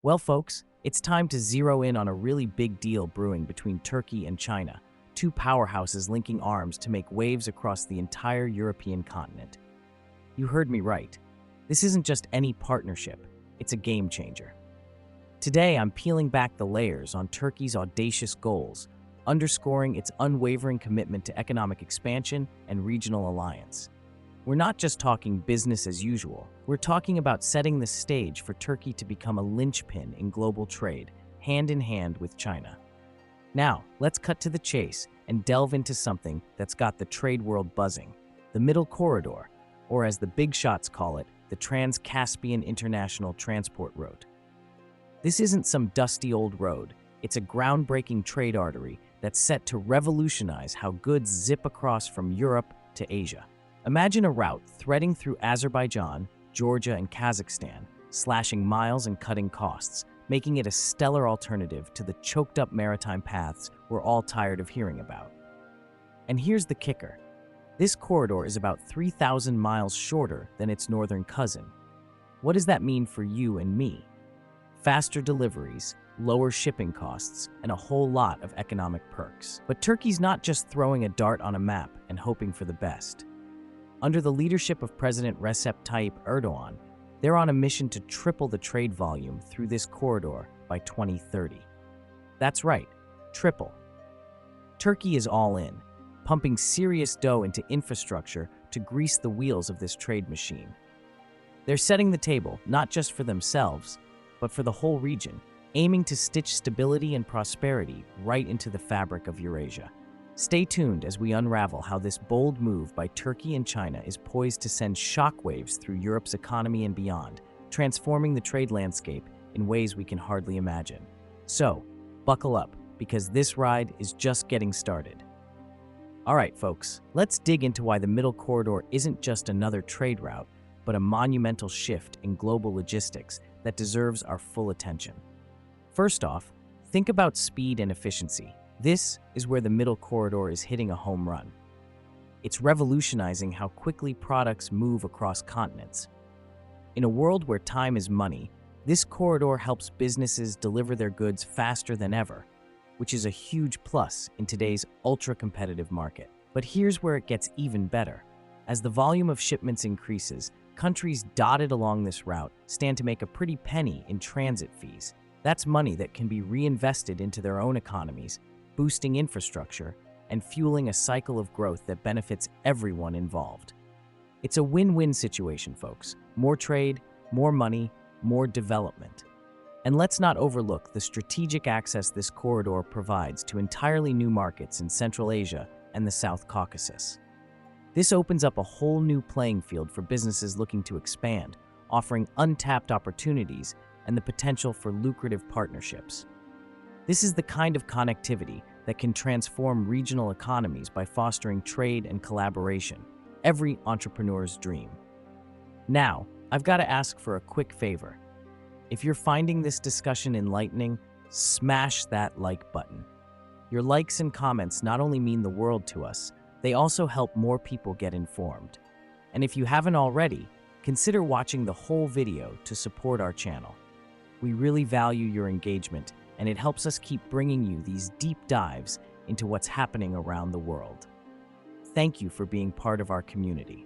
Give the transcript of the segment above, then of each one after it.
Well, folks, it's time to zero in on a really big deal brewing between Turkey and China, two powerhouses linking arms to make waves across the entire European continent. You heard me right. This isn't just any partnership, it's a game changer. Today, I'm peeling back the layers on Turkey's audacious goals, underscoring its unwavering commitment to economic expansion and regional alliance. We're not just talking business as usual. We're talking about setting the stage for Turkey to become a linchpin in global trade, hand in hand with China. Now, let's cut to the chase and delve into something that's got the trade world buzzing: the Middle Corridor, or as the big shots call it, the Trans-Caspian International Transport Route. This isn't some dusty old road. It's a groundbreaking trade artery that's set to revolutionize how goods zip across from Europe to Asia. Imagine a route threading through Azerbaijan, Georgia, and Kazakhstan, slashing miles and cutting costs, making it a stellar alternative to the choked-up maritime paths we're all tired of hearing about. And here's the kicker. This corridor is about 3,000 miles shorter than its northern cousin. What does that mean for you and me? Faster deliveries, lower shipping costs, and a whole lot of economic perks. But Turkey's not just throwing a dart on a map and hoping for the best. Under the leadership of President Recep Tayyip Erdogan, they're on a mission to triple the trade volume through this corridor by 2030. That's right, triple. Turkey is all in, pumping serious dough into infrastructure to grease the wheels of this trade machine. They're setting the table not just for themselves, but for the whole region, aiming to stitch stability and prosperity right into the fabric of Eurasia. Stay tuned as we unravel how this bold move by Turkey and China is poised to send shockwaves through Europe's economy and beyond, transforming the trade landscape in ways we can hardly imagine. So, buckle up, because this ride is just getting started. All right, folks, let's dig into why the Middle Corridor isn't just another trade route, but a monumental shift in global logistics that deserves our full attention. First off, think about speed and efficiency. This is where the Middle Corridor is hitting a home run. It's revolutionizing how quickly products move across continents. In a world where time is money, this corridor helps businesses deliver their goods faster than ever, which is a huge plus in today's ultra-competitive market. But here's where it gets even better. As the volume of shipments increases, countries dotted along this route stand to make a pretty penny in transit fees. That's money that can be reinvested into their own economies, boosting infrastructure and fueling a cycle of growth that benefits everyone involved. It's a win-win situation, folks. More trade, more money, more development. And let's not overlook the strategic access this corridor provides to entirely new markets in Central Asia and the South Caucasus. This opens up a whole new playing field for businesses looking to expand, offering untapped opportunities and the potential for lucrative partnerships. This is the kind of connectivity that can transform regional economies by fostering trade and collaboration, every entrepreneur's dream. Now, I've got to ask for a quick favor. If you're finding this discussion enlightening, smash that like button. Your likes and comments not only mean the world to us, they also help more people get informed. And if you haven't already, consider watching the whole video to support our channel. We really value your engagement, and it helps us keep bringing you these deep dives into what's happening around the world. Thank you for being part of our community.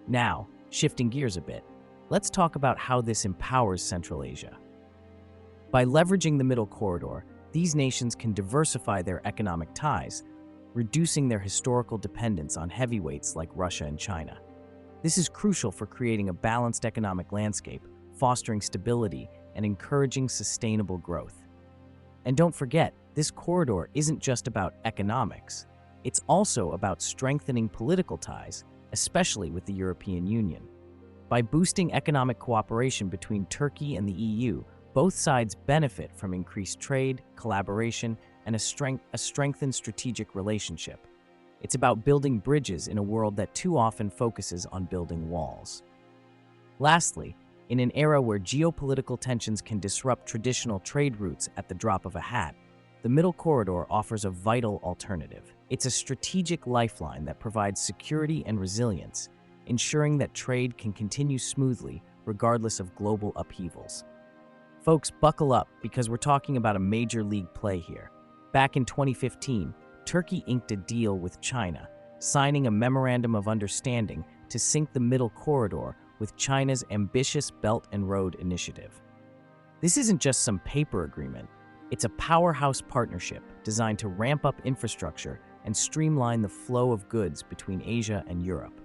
Now, shifting gears a bit, let's talk about how this empowers Central Asia. By leveraging the Middle Corridor, these nations can diversify their economic ties, reducing their historical dependence on heavyweights like Russia and China. This is crucial for creating a balanced economic landscape, fostering stability, and encouraging sustainable growth. And don't forget, this corridor isn't just about economics. It's also about strengthening political ties, especially with the European Union. By boosting economic cooperation between Turkey and the EU, both sides benefit from increased trade, collaboration, and a strengthened strategic relationship. It's about building bridges in a world that too often focuses on building walls. Lastly, in an era where geopolitical tensions can disrupt traditional trade routes at the drop of a hat, the Middle Corridor offers a vital alternative. It's a strategic lifeline that provides security and resilience, ensuring that trade can continue smoothly regardless of global upheavals. Folks, buckle up because we're talking about a major league play here. Back in 2015, Turkey inked a deal with China, signing a memorandum of understanding to sync the Middle Corridor with China's ambitious Belt and Road Initiative. This isn't just some paper agreement, it's a powerhouse partnership designed to ramp up infrastructure and streamline the flow of goods between Asia and Europe.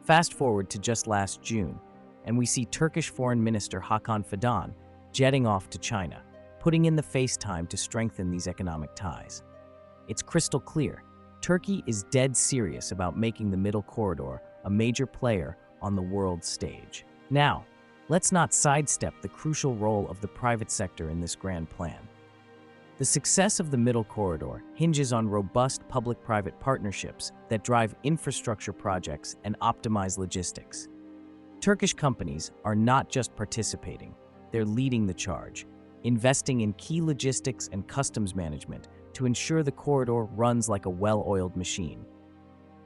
Fast forward to just last June, and we see Turkish Foreign Minister Hakan Fidan jetting off to China, putting in the face time to strengthen these economic ties. It's crystal clear, Turkey is dead serious about making the Middle Corridor a major player on the world stage. Now, let's not sidestep the crucial role of the private sector in this grand plan. The success of the Middle Corridor hinges on robust public-private partnerships that drive infrastructure projects and optimize logistics. Turkish companies are not just participating, they're leading the charge, investing in key logistics and customs management to ensure the corridor runs like a well-oiled machine.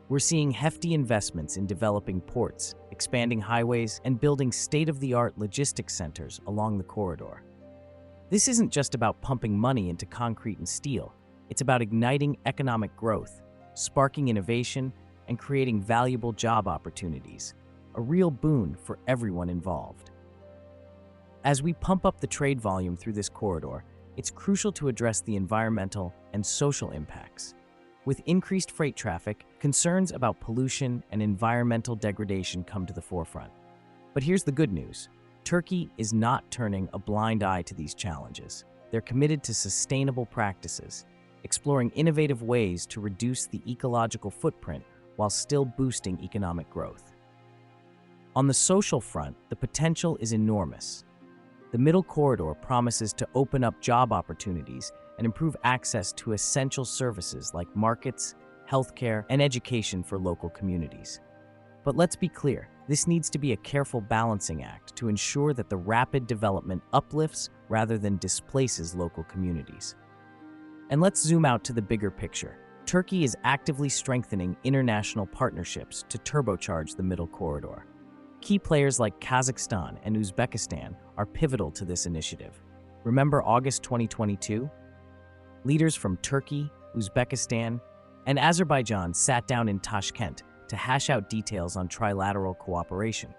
We're seeing hefty investments in developing ports, expanding highways, and building state-of-the-art logistics centers along the corridor. This isn't just about pumping money into concrete and steel, it's about igniting economic growth, sparking innovation, and creating valuable job opportunities, a real boon for everyone involved. As we pump up the trade volume through this corridor, it's crucial to address the environmental and social impacts. With increased freight traffic, concerns about pollution and environmental degradation come to the forefront. But here's the good news. Turkey is not turning a blind eye to these challenges. They're committed to sustainable practices, exploring innovative ways to reduce the ecological footprint while still boosting economic growth. On the social front, the potential is enormous. The Middle Corridor promises to open up job opportunities and improve access to essential services like markets, healthcare, and education for local communities. But let's be clear, this needs to be a careful balancing act to ensure that the rapid development uplifts rather than displaces local communities. And let's zoom out to the bigger picture. Turkey is actively strengthening international partnerships to turbocharge the Middle Corridor. Key players like Kazakhstan and Uzbekistan are pivotal to this initiative. Remember August 2022? Leaders from Turkey, Uzbekistan, and Azerbaijan sat down in Tashkent to hash out details on trilateral cooperation.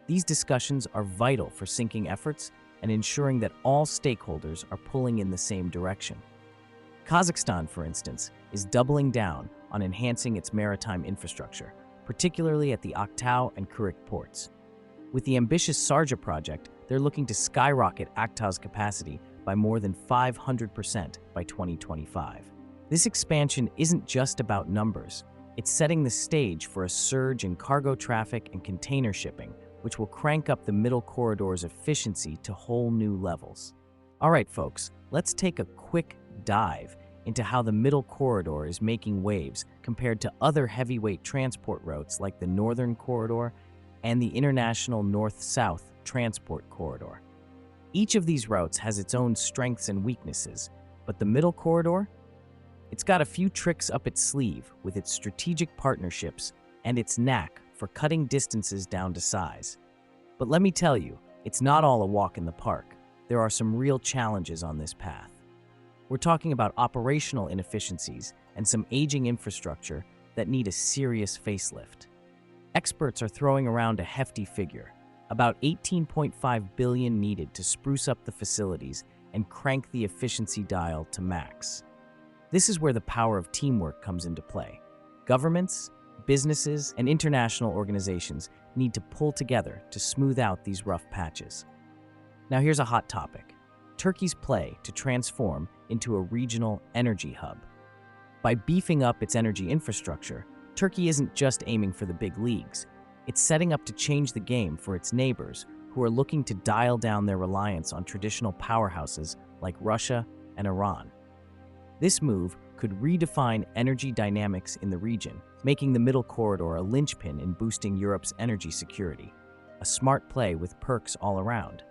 These discussions are vital for syncing efforts and ensuring that all stakeholders are pulling in the same direction. Kazakhstan, for instance, is doubling down on enhancing its maritime infrastructure, particularly at the Aktau and Kurik ports. With the ambitious Sarja project, they're looking to skyrocket Aktau's capacity by more than 500% by 2025. This expansion isn't just about numbers. It's setting the stage for a surge in cargo traffic and container shipping, which will crank up the Middle Corridor's efficiency to whole new levels. All right, folks, let's take a quick dive into how the Middle Corridor is making waves compared to other heavyweight transport routes like the Northern Corridor and the International North-South Transport Corridor. Each of these routes has its own strengths and weaknesses, but the Middle Corridor? It's got a few tricks up its sleeve with its strategic partnerships and its knack for cutting distances down to size. But let me tell you, it's not all a walk in the park. There are some real challenges on this path. We're talking about operational inefficiencies and some aging infrastructure that need a serious facelift. Experts are throwing around a hefty figure, about $18.5 billion needed to spruce up the facilities and crank the efficiency dial to max. This is where the power of teamwork comes into play. Governments, businesses, and international organizations need to pull together to smooth out these rough patches. Now here's a hot topic: Turkey's play to transform into a regional energy hub. By beefing up its energy infrastructure, Turkey isn't just aiming for the big leagues. It's setting up to change the game for its neighbors who are looking to dial down their reliance on traditional powerhouses like Russia and Iran. This move could redefine energy dynamics in the region, making the Middle Corridor a linchpin in boosting Europe's energy security. A smart play with perks all around.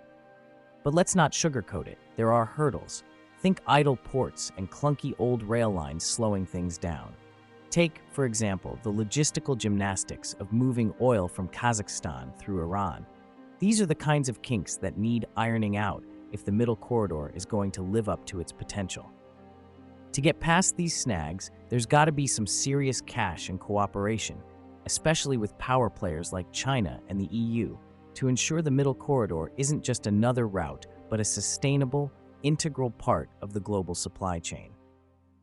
But let's not sugarcoat it. There are hurdles. Think idle ports and clunky old rail lines slowing things down. Take, for example, the logistical gymnastics of moving oil from Kazakhstan through Iran. These are the kinds of kinks that need ironing out if the middle corridor is going to live up to its potential. To get past these snags, there's got to be some serious cash and cooperation, especially with power players like China and the EU, to ensure the middle corridor isn't just another route, but a sustainable, integral part of the global supply chain.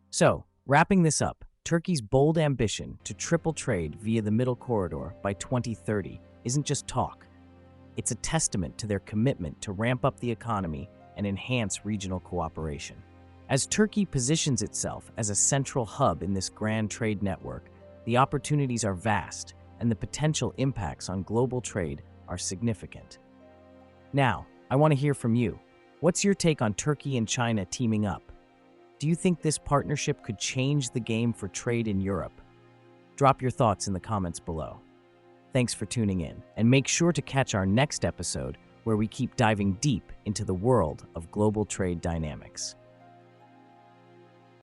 So, wrapping this up, Turkey's bold ambition to triple trade via the middle corridor by 2030 isn't just talk. It's a testament to their commitment to ramp up the economy and enhance regional cooperation. As Turkey positions itself as a central hub in this grand trade network, the opportunities are vast and the potential impacts on global trade are significant. Now, I want to hear from you. What's your take on Turkey and China teaming up? Do you think this partnership could change the game for trade in Europe? Drop your thoughts in the comments below. Thanks for tuning in, and make sure to catch our next episode where we keep diving deep into the world of global trade dynamics.